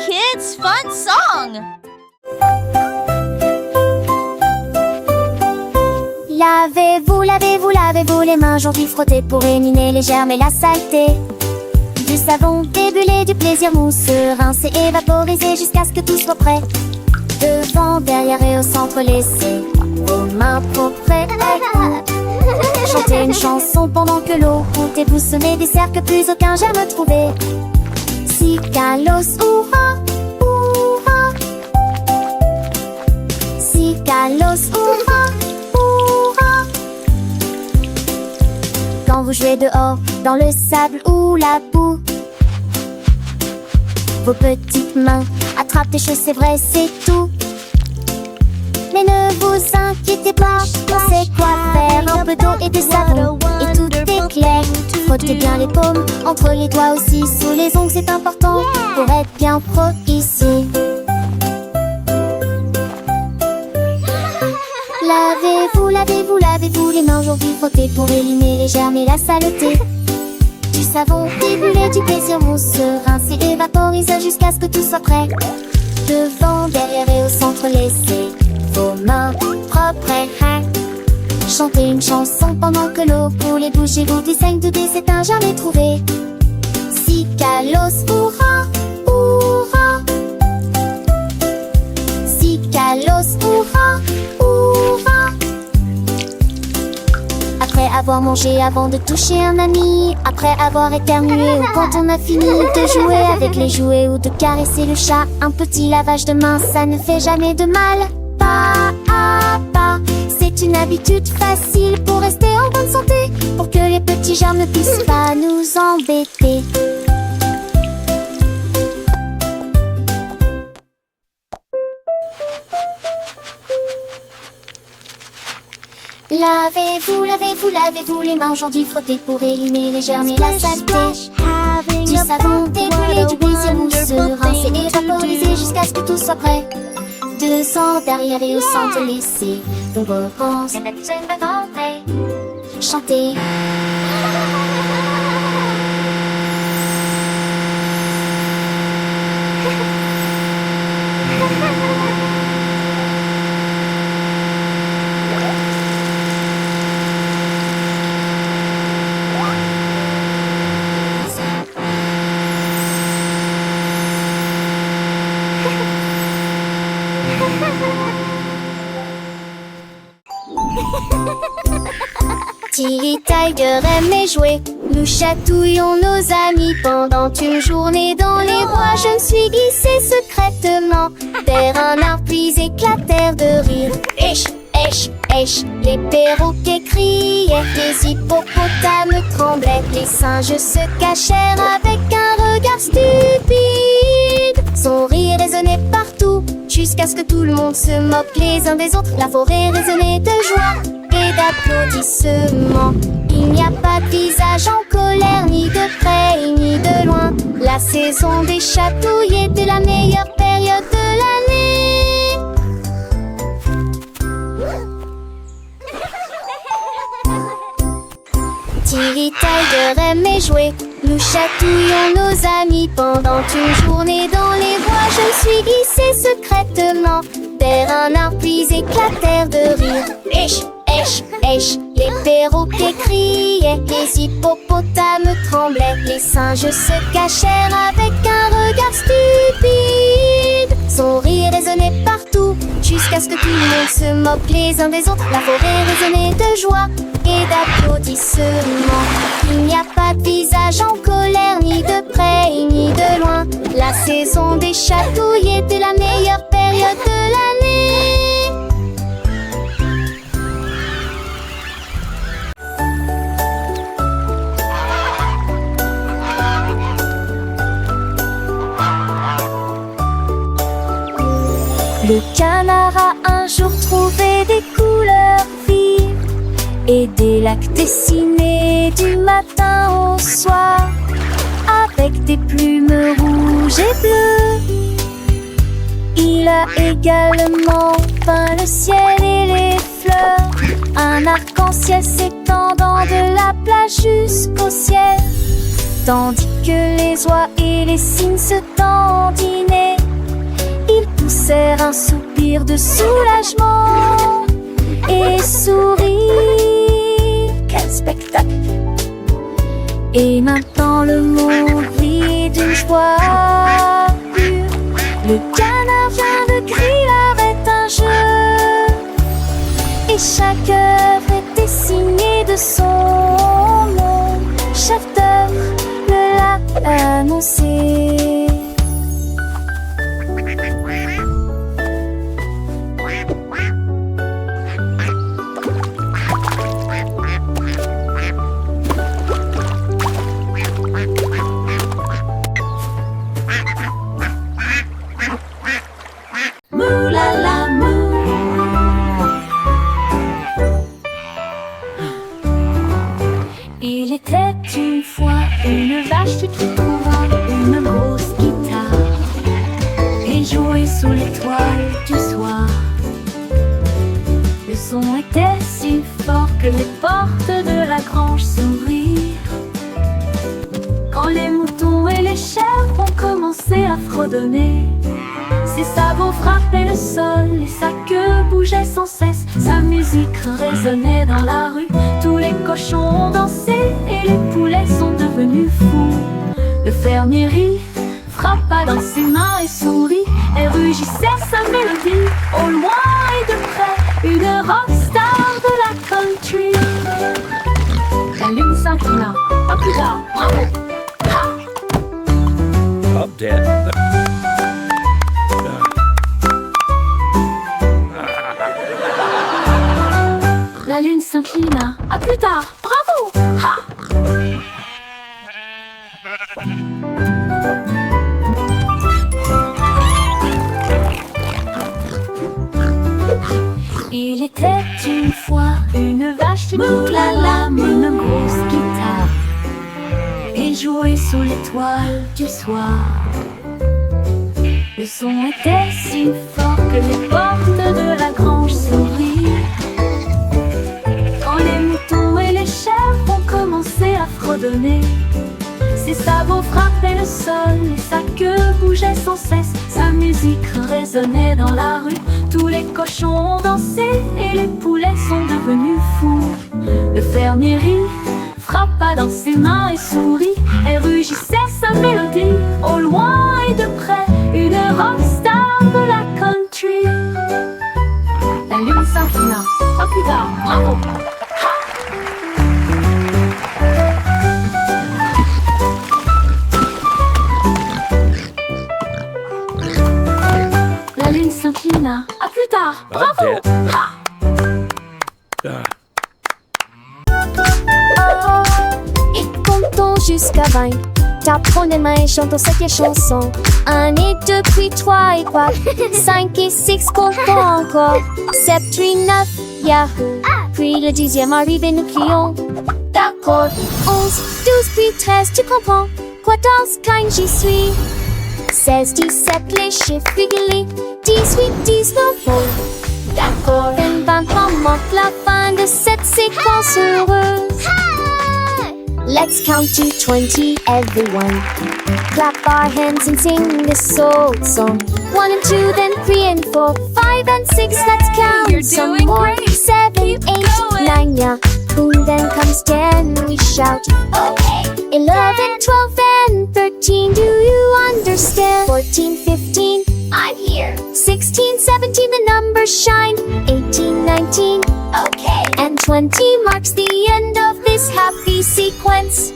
kids' fun song! Lavez-vous, lavez-vous, lavez-vous les mains aujourd'hui frottez pour éliminer les germes et la saleté. Du savon débulé, du plaisir mousseux, rincé et vaporisé jusqu'à ce que tout soit prêt. Devant, derrière et au centre, laissez vos mains propres. Chantez une chanson pendant que l'eau coule et vous semez des cercles plus aucun germe trouvé. Si Kalos, hurrah, hurrah. Si Kalos, hurrah, hurrah. Quand vous jouez dehors, dans le sable ou la boue, vos petites mains attrapent des choses, c'est vrai, c'est tout. Mais ne vous inquiétez pas, on sait quoi faire. Un peu d'eau et de savon, et tout est clair. Frottez bien les paumes, entre les doigts aussi. Sous les ongles c'est important, pour être bien pro ici. Lavez-vous, lavez-vous, lavez-vous les mains aujourd'hui frottez pour éliminer les germes et la saleté. Du savon débulé, du plaisir mousseux, rincé et vaporisé jusqu'à ce que tout soit prêt. Devant, derrière et au centre, laissez vos mains propres. Chantez une chanson pendant que l'eau coule et bougez-vous du 5 degrés, c'est un jamais trouvé. Si Kalos, hurrah, hurrah. Si Kalos, hurrah, hurrah. Après avoir mangé, avant de toucher un ami, après avoir éternué ou quand on a fini de jouer avec les jouets ou de caresser le chat, un petit lavage de main, ça ne fait jamais de mal. Pas à pas, c'est une habitude facile pour rester en bonne santé, pour que les petits germes ne puissent pas nous embêter. Lavez-vous, lavez-vous, lavez-vous les mains aujourd'hui frottez pour éliminer les germes et la saleté. Du savon débulé, du plaisir mousseux, rincé et vaporisé jusqu'à ce que tout soit prêt. Devant, derrière et au centre, laissez vos vacances chanter. Tilly Tiger aime jouer, nous chatouillons nos amis pendant une journée dans les bois. Je me suis glissée secrètement vers un arbre puis éclatèrent de rire. Esh, esh, esh, les perroquets criaient, les hippopotames tremblaient, les singes se cachèrent avec un regard stupide. Son rire résonnait partout, jusqu'à ce que tout le monde se moque les uns des autres. La forêt résonnait de joie et d'applaudissements. Il n'y a pas de visage en colère, ni de près ni de loin. La saison des chatouilles était la meilleure période de l'année. Tilly Tiger aimait jouer, nous chatouillons nos amis pendant une journée dans les bois. Je me suis glissée secrètement vers un arbre puis éclatèrent de rire. Esh, esh, esh, les perroquets criaient, les hippopotames tremblaient, les singes se cachèrent avec un regard stupide. Son rire résonnait partout, jusqu'à ce que tout le monde se moque les uns des autres. La forêt résonnait de joie et d'applaudissements. Il n'y a pas de visage en colère, ni de près ni de loin. La saison des chatouilles était la meilleure période de l'année. Le canard a un jour trouvé des couleurs vives et des lacs dessinés du matin au soir, avec des plumes rouges et bleues. Il a également peint le ciel et les fleurs, un arc-en-ciel s'étendant de la plage jusqu'au ciel, tandis que les oies et les cygnes se dandinaient poussèrent un soupir de soulagement et sourirent. Quel spectacle! Et maintenant le monde vit d'une joie pure. Le canard vient de griller avec un jeu, et chaque œuvre était signée de son nom. Chef d'œuvre me l'a annoncé. Il était une fois une vache qui trouva une grosse guitare et jouait sous l'étoile du soir. Le son était si fort que les portes de la grange s'ouvrirent. Quand les moutons et les chèvres ont commencé à fredonner, ses sabots frappaient le sol et sa queue bougeait sans cesse. Sa musique résonnait dans la rue. Tous les cochons ont dansé et les poulets sont devenus fous. Le fermier rit, frappa dans ses mains et sourit et rugissait sa mélodie. Au loin et de près, une rockstar de la country. La lune s'inclina, pas plus tard, bravo! Up, Dad. La lune s'inclina. À plus tard. Bravo! Ha! Il était une fois une vache qui moulala, une grosse guitare et jouait sous l'étoile du soir. Le son était si fort que les portes de la grange s'ouvrirent. Quand les moutons et les chèvres ont commencé à fredonner, ses sabots frappaient le sol et sa queue bougeait sans cesse. Sa musique résonnait dans la rue. Tous les cochons ont dansé et les poulets sont devenus fous. Le fermier rit, frappa dans ses mains et sourit et rugissait sa mélodie. Au loin et de près, une rockstar de la country. La lune s'inclina. À plus tard, bravo! La lune s'inclina. À plus tard, bravo! Et comptons jusqu'à 20. T'apprends les mains et chantons cette chanson. 1 et 2 puis 3 et 4 5 et 6, comptons encore. 7 puis 9, yahoo. Puis le 10e arrive et nous crions. D'accord. 11, 12 puis 13, tu comprends. 14, 15, j'y suis. 16, 17, les chiffres réguliers. 18, 19, oh. D'accord. 20, montre la fin de cette séquence heureuse. Let's count to 20, everyone. Clap our hands and sing this old song. 1 and 2, then 3 and 4, 5 and 6, let's count. You're some doing more. great. 7, Keep 8, going. 9, yeah. Boom, then comes 10, we shout. Okay. 11, 12, and 13, do you understand? 14, 15, I'm here. 16, 17, the numbers shine. 18, 19, okay. And 20 marks the end of this happy sequence.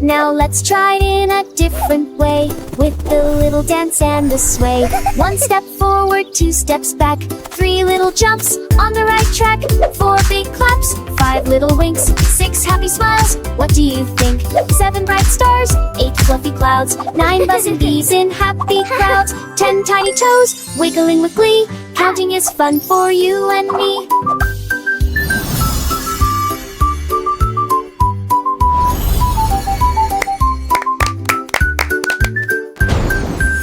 Now let's try it in a different way, with the little dance and the sway. 1 step forward, 2 steps back, 3 little jumps on the right track, 4 big claps, 5 little winks, 6 happy smiles. What do you think? 7 bright stars, 8 fluffy clouds, 9 buzzing bees in happy crowds, 10 tiny toes wiggling with glee. Counting is fun for you and me.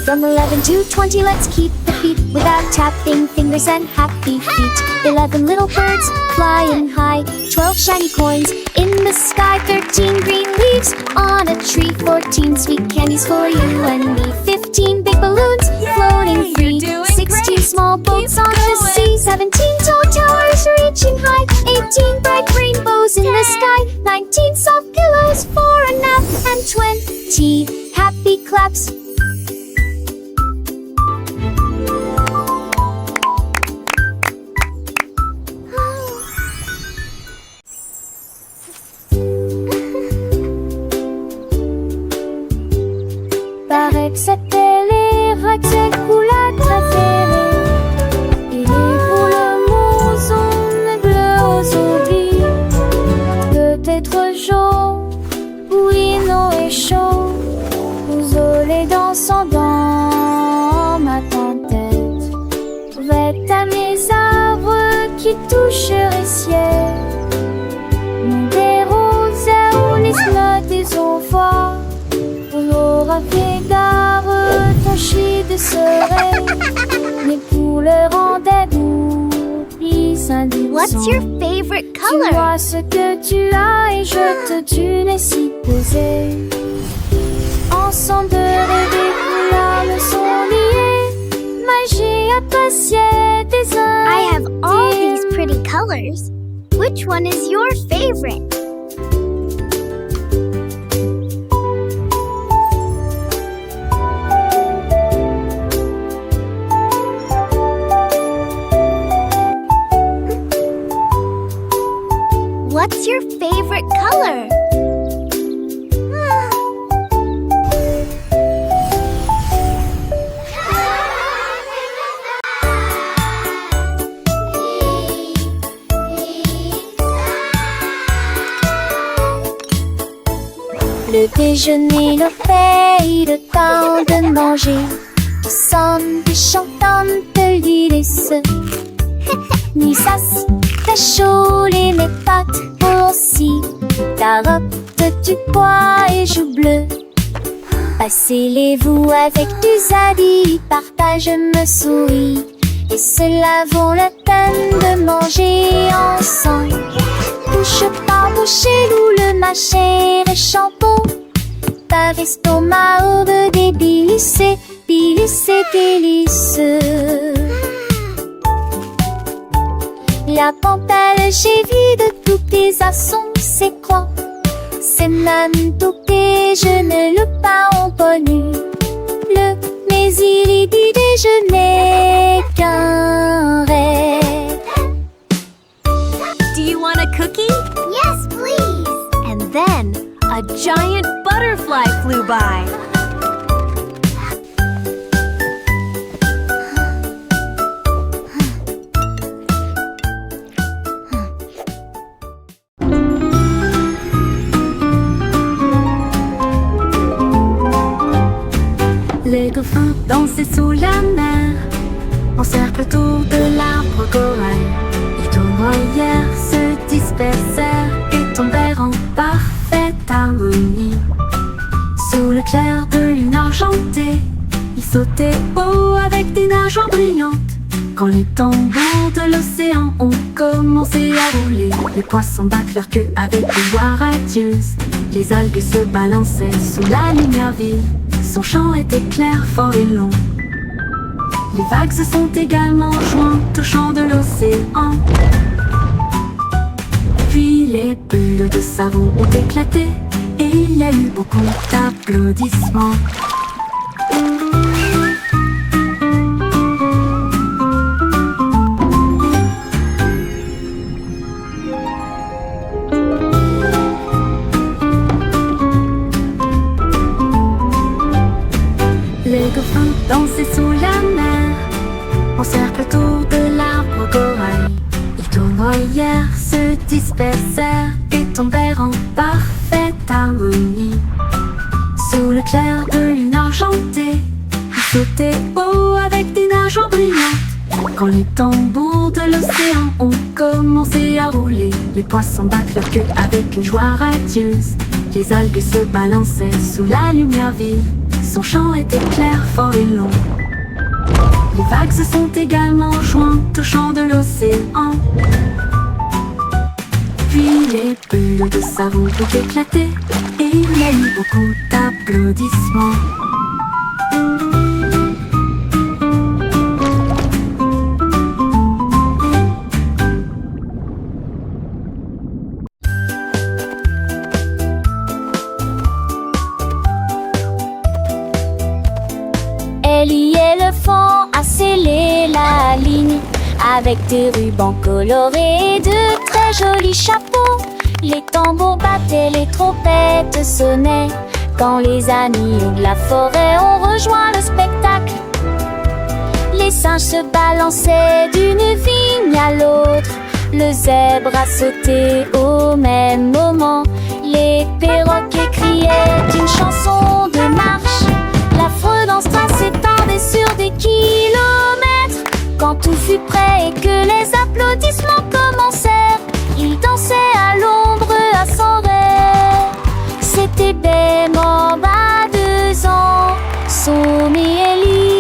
From 11 to 20, let's keep the beat without tapping fingers and happy feet. 11 little birds flying high, 12 shiny coins in the sky, 13 green leaves on a tree, 14 sweet candies for you and me, 15 big balloons floating free, small boats on the sea. 17 tall towers reaching high. 18 bright rainbows in the sky. 19 soft pillows for a nap. And 20 happy claps. Paraît que c'était les raclettes coulades préférées. Et pour le mousson bleu aux oublis. Peut-être jaune, bouillon et chaud. Pousolé dansant dans ma tête. Vête à mes arbres qui toucheraient ciel. Mon des roses ou les notes des envois. On aura fait gare, ton chien de serait. Mais pour le rendre oublie indifférent. What's your favorite Tu color? vois ce que tu as et je te tue les si posés. Ensemble de rêver où l'âme sont liées. Magie appréciée des uns. I have all these pretty colors. Which one is your favorite? What's your favorite color? Le déjeuner, le fait, le temps de manger. Nous sommes des chantantes de l'Ulysse. Ni sas, ta chaud, les mes pattes aussi. Ta robe du bois et joues bleues. Passez-les-vous avec du zadie, partage me souris. Et cela vaut la peine de manger ensemble. Bouche par bouche, loup le marché et shampoo. Par estomac, aube des délices, délices. La pantale, j'ai vu de tous tes assons, c'est quoi? C'est même tout que je ne le pas en connu. Mais il est du déjeuner qu'un rêve. Do you want a cookie? Yes, please. And then a giant butterfly flew by. Les dauphins dansaient sous la mer, en cercle autour de l'arbre corail. Ils tournoyèrent, se dispersèrent et tombèrent en parfaite harmonie. Sous le clair de lune argentée, ils sautaient haut avec des nageoires brillantes. Quand les tambours de l'océan ont commencé à rouler, les poissons battent leur queue avec des voix radieuses. Les algues se balançaient sous la lumière vive. Son chant était clair, fort et long. Les vagues se sont également jointes au chant de l'océan. Puis les bulles de savon ont éclaté et il y a eu beaucoup d'applaudissements. Les dauphins dansaient sous la mer, en cercle autour de l'arbre corail. Ils tournoyèrent, se dispersèrent et tombèrent en parfaite harmonie. Sous le clair de lune argentée, ils sautaient haut avec des nageoires brillantes. Quand les tambours de l'océan ont commencé à rouler, les poissons battent leur queue avec une joie radieuse. Les algues se balançaient sous la lumière vive. Son chant était clair, fort et long. Les vagues se sont également jointes au chant de l'océan. Puis les bulles de savon ont éclaté et il y a eu beaucoup d'applaudissements. ligne, avec des rubans colorés et de très jolis chapeaux. Les tambours battaient, les trompettes sonnaient, quand les amis de la forêt ont rejoint le spectacle. Les singes se balançaient d'une vigne à l'autre, le zèbre a sauté au même moment. Les perroquets criaient une chanson de marche, l'affreux dans ce train s'étendait sur des kilomètres. Quand tout fut prêt et que les applaudissements commencèrent, ils dansaient à l'ombre à son rêve. C'était Bemba, 2 ans, Somme et Ellie.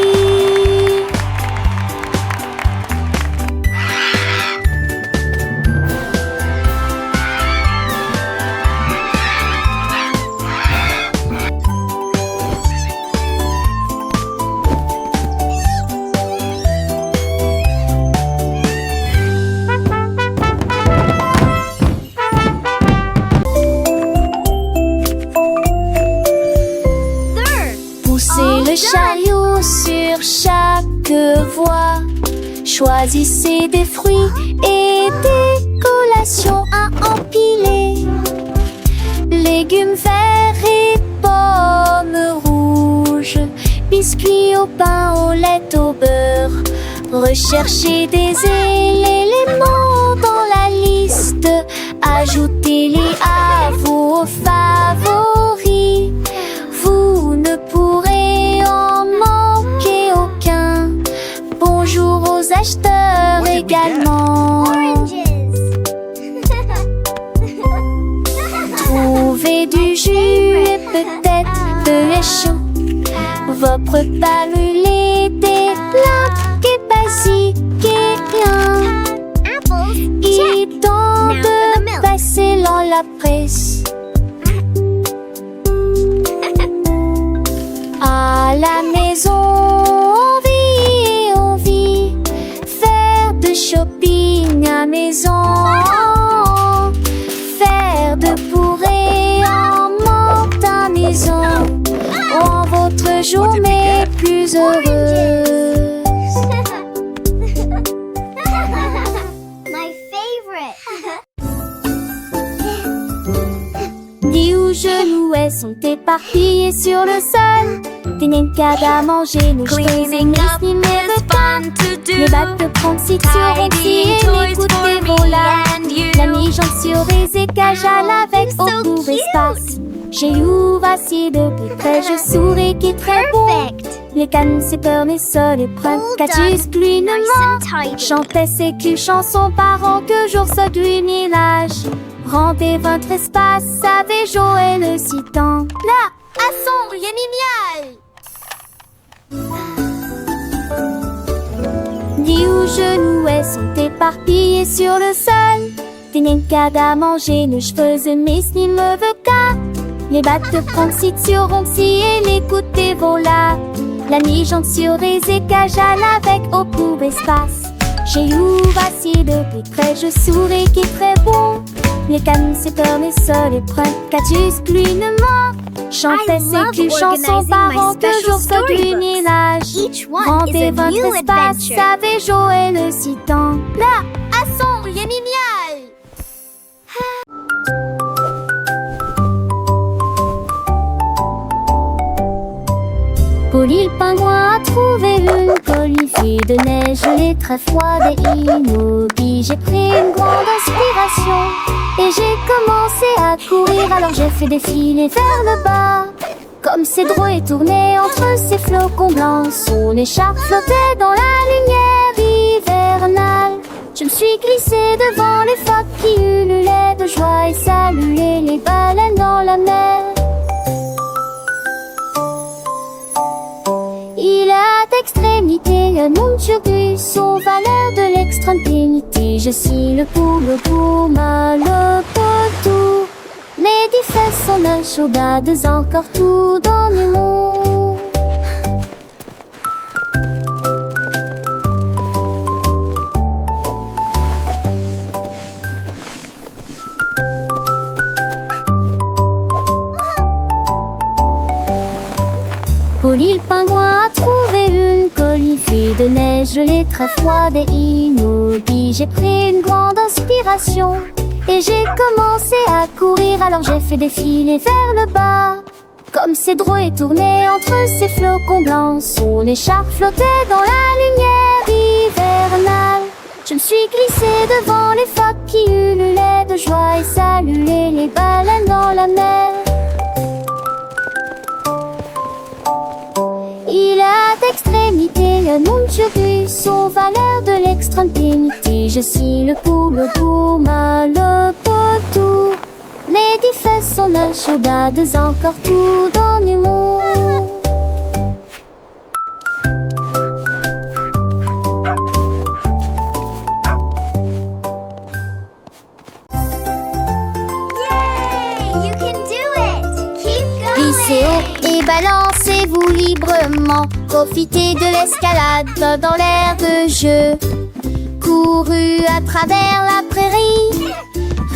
Le chariot sur chaque voie, choisissez des fruits et des collations à empiler. Légumes verts et pommes rouges, biscuits au pain, au lait, au beurre. Recherchez des éléments dans la liste, ajoutez-les à vos favoris. Vous ne pourrez en manquer aucun. Bonjour aux acheteurs également. Trouvez du jus et peut-être de lait chaud. Vos repas brûlés, des plats et basiques et rien. Il tente de passer dans la presse. À la maison, on vit, faire de shopping à maison, faire de bourrées en manque à maison, rend votre journée plus heureuse. My favorite. Dix genoux sont éparpillés sur le sol. Des nienkas à manger, nous Cleaning up is fun to do. Les bacs de confiture aussi et les goûters volants. La mi-jambe sur les écages à avec so au court cute. espace. J'ai eu assis de plus près, je souris qui est très bon. Perfect. Les cannes, c'est peur, mes sols et preuves. All Catus, done. pluie, Nice and tidy. chantait ses culs chansons par an que jour se village. Rendez votre espace, savait Joël le citant. Là, à son yémimial. Dix genoux sont éparpillés sur le sol. Des nienkas à manger, nos cheveux mes me cas. Les battes de confiture si et les goûters volants. La mi-jambe sur les écages à avec au court espace. J'ai eu assis de plus près, je souris qui est très bon. Les cannes, c'est peur, mes sols et preuves. Catus, gluinement. Chantait I love ses culs chansons organizing par my an que special jour se storybooks. village. Each one is Rendez a votre new espace, adventure. savait Joël le citant. Là, à son yémimial. Polly le pingouin a trouvé une colifie de neige gelée très froide et immobile. J'ai pris une grande inspiration et j'ai commencé à courir. Alors j'ai fait défiler vers le bas. Comme ses drôles et tourné entre ses flocons blancs, son écharpe flottait dans la lumière hivernale. Je me suis glissée devant les phoques qui ululaient de joie et saluaient les baleines dans la mer. Il a d'extrémité, un monde turbulent, son valeur de l'extrême pénité. Je suis le pouma, le potou. Les 10 fesses sont un chaudades, encore tout dans le monde. Polly le pingouin a trouvé une colifie pluie de neige gelée très froide et immobile. J'ai pris une grande inspiration et j'ai commencé à courir. Alors j'ai fait défiler vers le bas, comme Cédro est tourné entre ces flocons blancs. Son écharpe flottait dans la lumière hivernale. Je me suis glissée devant les phoques qui ululaient de joie et saluaient les baleines dans la mer. Il a d'extrémité, le Montjurus au valeur de l'extrêmité. Je suis le pou, le pouma, le potou. Les 10 fesses sont la chaudade, encore tout dans l'humour. You can do it! Keep going! Glissez haut et balancez-vous librement. Profitez de l'escalade dans l'air de jeu. Courez à travers la prairie.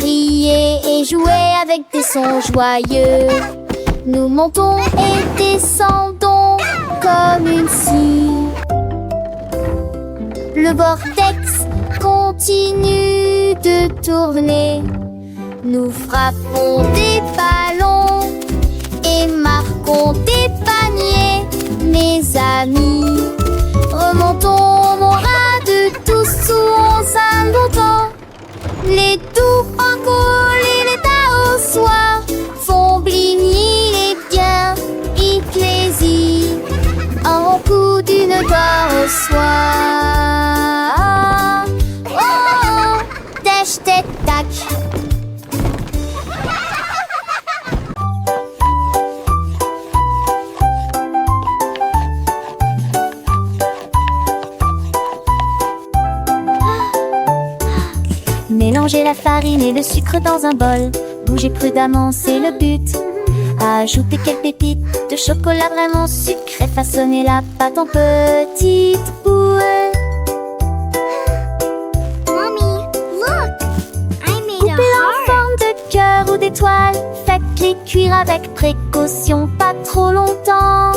Riez et jouez avec des sons joyeux. Nous montons et descendons comme une scie. Le vortex continue de tourner. Nous frappons des ballons et marquons des paniers, mes amis. Remontons mon rat de tous sous 11 à longtemps. Les doux encoulent et les tas au soir font bligner les biens et plaisir. En coup d'une gloire au soir. Oh, oh, tèche, tête, tac. Mélangez la farine et le sucre dans un bol. Bougez prudemment, c'est le but. Ajoutez quelques pépites de chocolat vraiment sucré. Façonnez la pâte en petites boules. Mommy, look! I made a Coupez en heart! forme de cœur ou d'étoile. Faites-les cuire avec précaution, pas trop longtemps.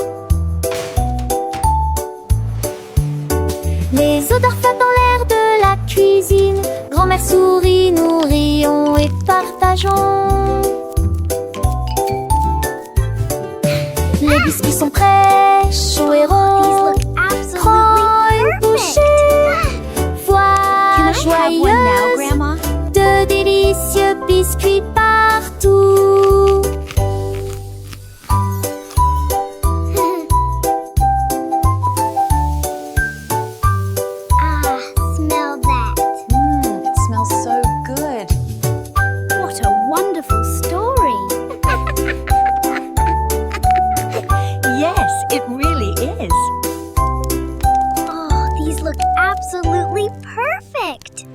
Les odeurs flottent dans l'air de la cuisine. Grand-mère sourit, nous rions et partageons. Les biscuits sont prêts, chauds et These ronds. look Prends absolutely une perfect! bouchée. Voilà joyeuse Grandma? de délicieux biscuits partout. Ah, smell that. It smells so good. What a wonderful story. Yes, it really is. Oh, these look absolutely perfect.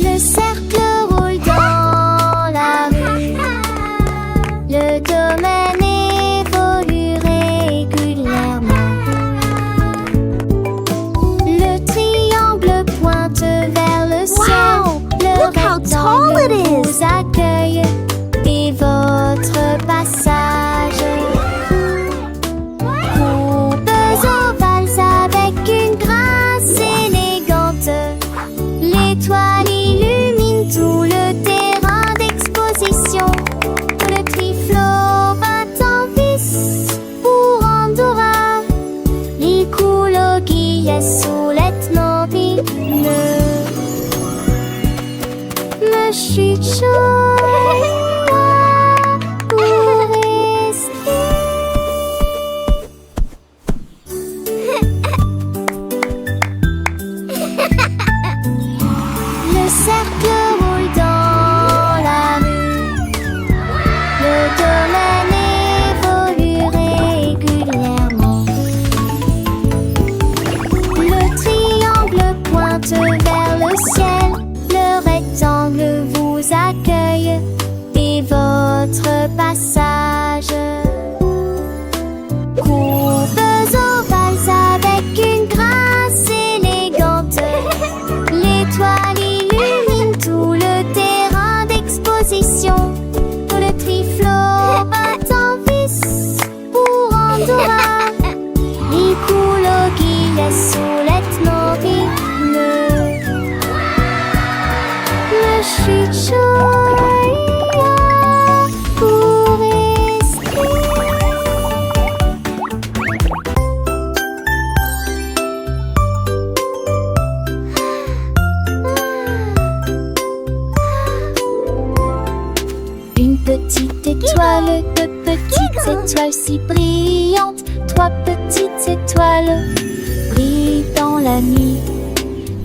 Le cercle roule dans la rue. Le domaine évolue régulièrement. Le triangle pointe vers le ciel. Le Look how tall it rectangle is. vous accueille et votre passage. Courbes ovales avec une grâce élégante. L'étoile illumine tout le terrain d'exposition. Le triflot bat en vis pour Andorra. Il coule au guillet sous l'étang me chuchote pour rester. Le cercle roule dans la rue. Le domaine évolue régulièrement. Le triangle pointe vers le ciel. Le rectangle vous accueille et votre passage. Courbes ovales avec une grâce élégante. L'étoile illumine tout le terrain d'exposition. Le triflot bat en vis étoiles, deux petites étoiles si brillantes, trois petites étoiles brillent dans la nuit.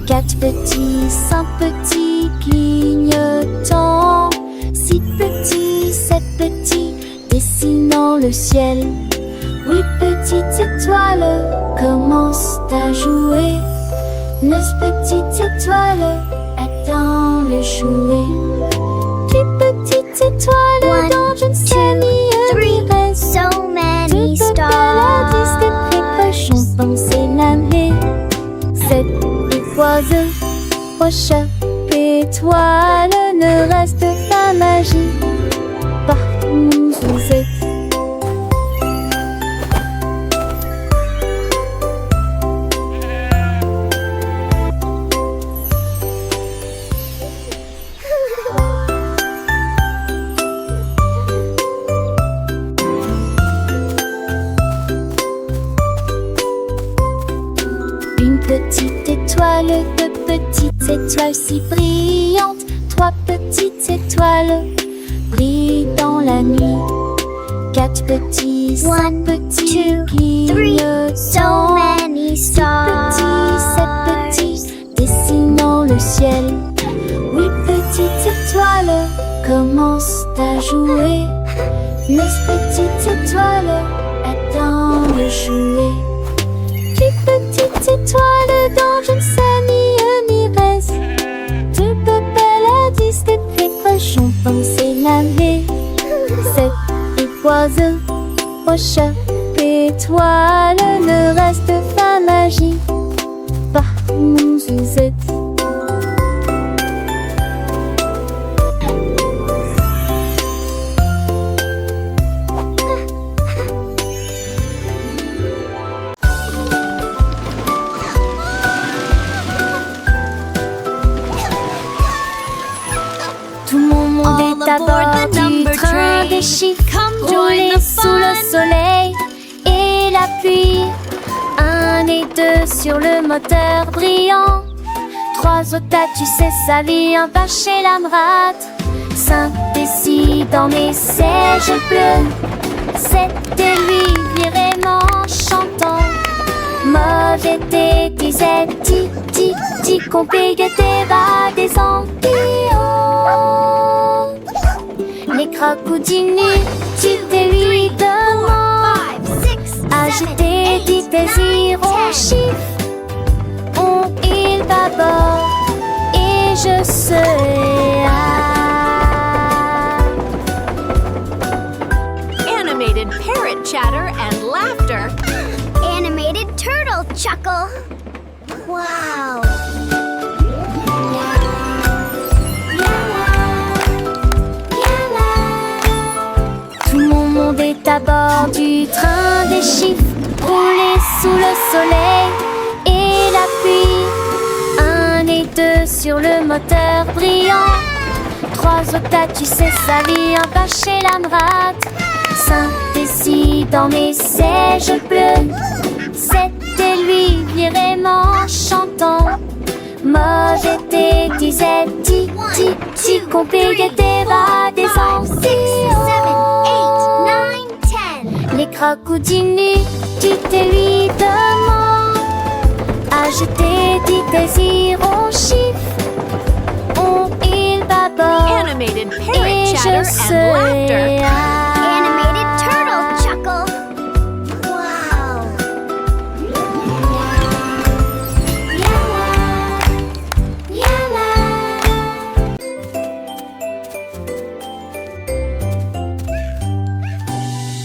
Quatre petits, cinq petits clignotants, six petits, sept petits dessinant le ciel. Huit petites étoiles commencent à jouer. Neuf petites étoiles attendent le jouet. Dix petites étoiles dans je ne sais ni reste. So many Deux paladis de précaution pensez l'année. Sept oiseaux, trois chats, étoiles, ne reste pas magie partout où vous êtes. Une petite étoile, deux petites étoiles si brillantes, trois petites étoiles brillent dans la nuit. Quatre petits, cinq petits clignotants, So many six stars. petits, sept petits dessinant le ciel. Huit petites étoiles commencent à jouer. Neuf petites étoiles attendent le jouet. Dix petites étoiles dans je ne sais ni reste. Deux paladis de précaution pensez l'année. Sept oiseaux, trois chats, étoiles, ne reste pas magie partout où vous êtes. Tout mon monde All est à aboard bord the du number train train. des chiffres. Come join Rouler the sous le fun. soleil et la pluie. Un et deux sur le moteur brillant. Trois au tas, tu sais, ça lit un pas chez l'Amrate. Cinq et six dans mes sièges bleus. Sept et huit virément chantant. Mauvais thé, disait ti, ti, ti, compliqué tes bas des ampillons. Les crocodilles, tu t'es lui demande. 5, 6, 7, Agiter, 8, dit 9, désir, on 10. chiffre. On il d'abord et je serai Animated parrot chatter and laughter. Animated turtle chuckle. Wow. Tout mon monde est à bord du train des chiffres. Rouler sous le soleil et la pluie. Un et deux sur le moteur brillant. Trois au tas, tu sais, ça lit un pas chez l'Amrate. Cinq et six dans mes sièges bleus. Sept et huit virément chantant. Mauvais thé, disait ti, ti, ti, compliqué tes bas des 5, 6, 7, 8, ampillons. 9, 10. Les crocodilles, tu t'es lui demande. Agiter, dit désir, on chiffre. On il bâbord Animated et parrot je chatter and serai laughter. Animated turtle chuckle. Wow.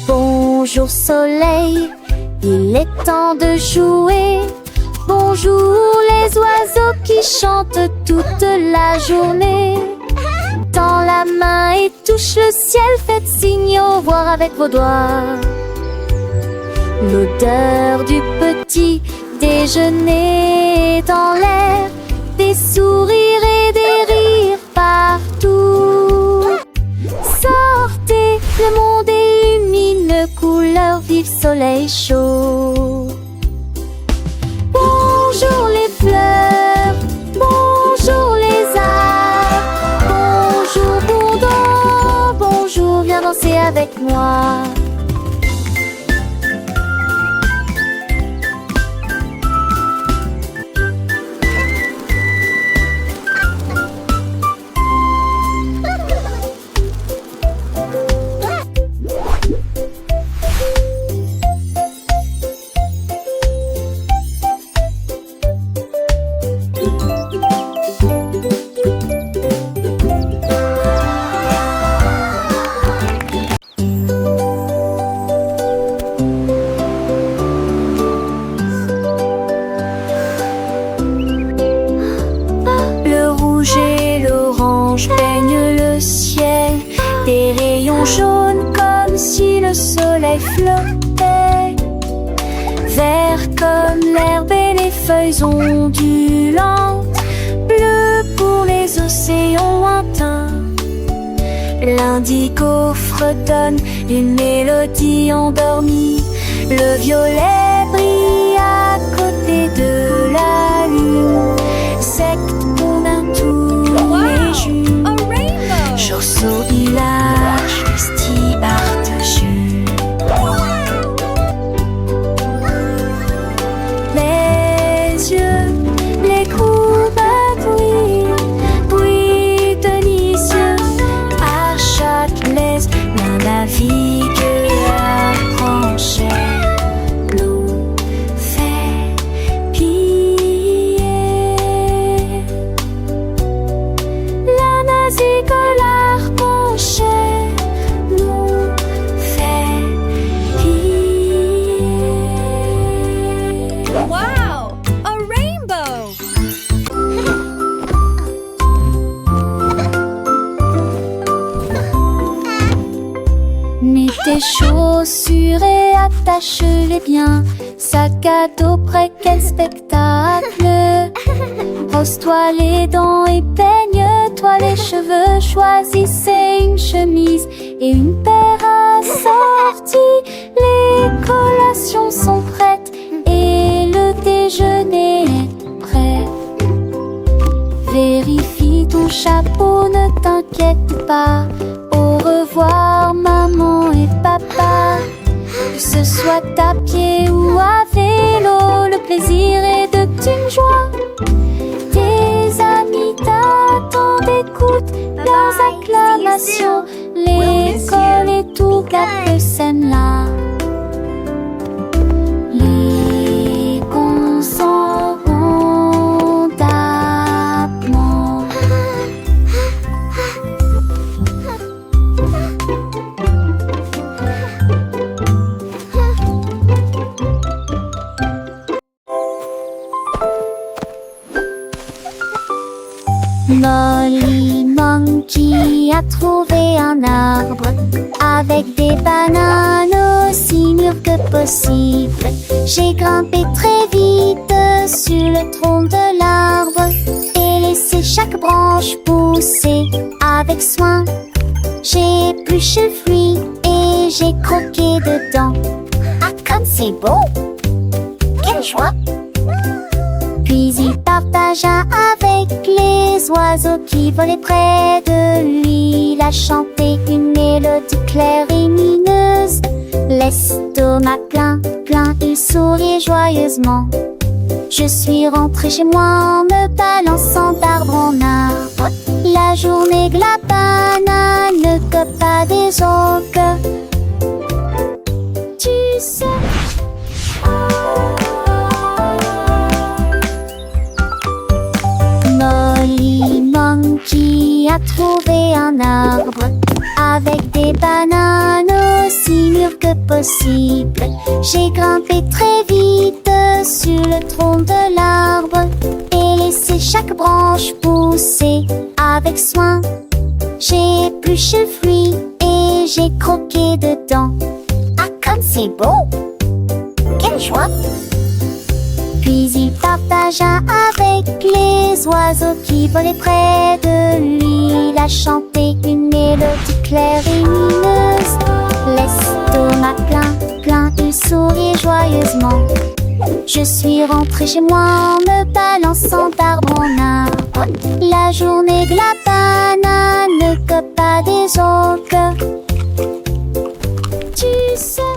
Bonjour soleil, il est temps de jouer. Bonjour les oiseaux qui chantent toute la journée. Tends la main et touche le ciel, faites signe au revoir avec vos doigts. L'odeur du petit déjeuner dans l'air, des sourires et des rires partout. Sortez, le monde illumine, couleur vive, soleil chaud. Bonjour les fleurs, bonjour les arbres, bonjour bourdon, bonjour viens danser avec moi. Le rouge et l'orange peignent le ciel, des rayons jaunes comme si le soleil flottait, vert comme l'herbe et les feuilles ondulantes, bleu pour les océans lointains. L'indigo fredonne une mélodie endormie, le violet brille à côté de la lune, secte d'un tous les jours. A rainbow! Chausseau, village, vesti par-dessus. Les yeux, les courbes brillent délicieux. À Châtelet, l'un navigue à Franchet. Nous fait plier. La nazique l'archanget nous fait plier. Wow! A rainbow! Mets tes chaussures et attache-les bien. Sac à dos prêt, quel spectacle! Brosse-toi les dents et peigne-toi les cheveux. Choisissez une chemise et une paire assorties. Les collations sont prêtes et le déjeuner est prêt. Vérifie ton chapeau, ne t'inquiète pas. Au revoir maman et papa. Que ce soit à pied ou à vélo, le plaisir est de une joie. Tes amis t'attendent, écoute leurs acclamations. L'école et tout gâte scène là. Les cons s'en vont d'abord. Molly Monkey a trouvé un arbre avec des bananes aussi mûres que possible. J'ai grimpé très vite sur le tronc de l'arbre et laissé chaque branche pousser avec soin. J'ai épluché le fruit et j'ai croqué dedans. Ah, comme c'est beau! Quelle joie! Puis il partagea avec les oiseaux qui volaient près de lui. Il a chanté une mélodie claire et lumineuse. L'estomac plein, plein, il souriait joyeusement. Je suis rentrée chez moi en me balançant d'arbre en arbre. La journée de la banane ne cope pas des autres. Tu sais. Molly Monkey a trouvé un arbre avec des bananes aussi mûres que possible. J'ai grimpé très vite sur le tronc de l'arbre et laissé chaque branche pousser avec soin. J'ai épluché le fruit et j'ai croqué dedans. Ah, comme c'est beau! Quelle joie! Puis il partagea avec les oiseaux qui volaient près de lui. Il a chanté une mélodie claire et lumineuse. L'estomac plein, plein, il souriait joyeusement. Je suis rentrée chez moi en me balançant d'arbre en arbre. La journée de la banane ne cope pas des autres. du sol.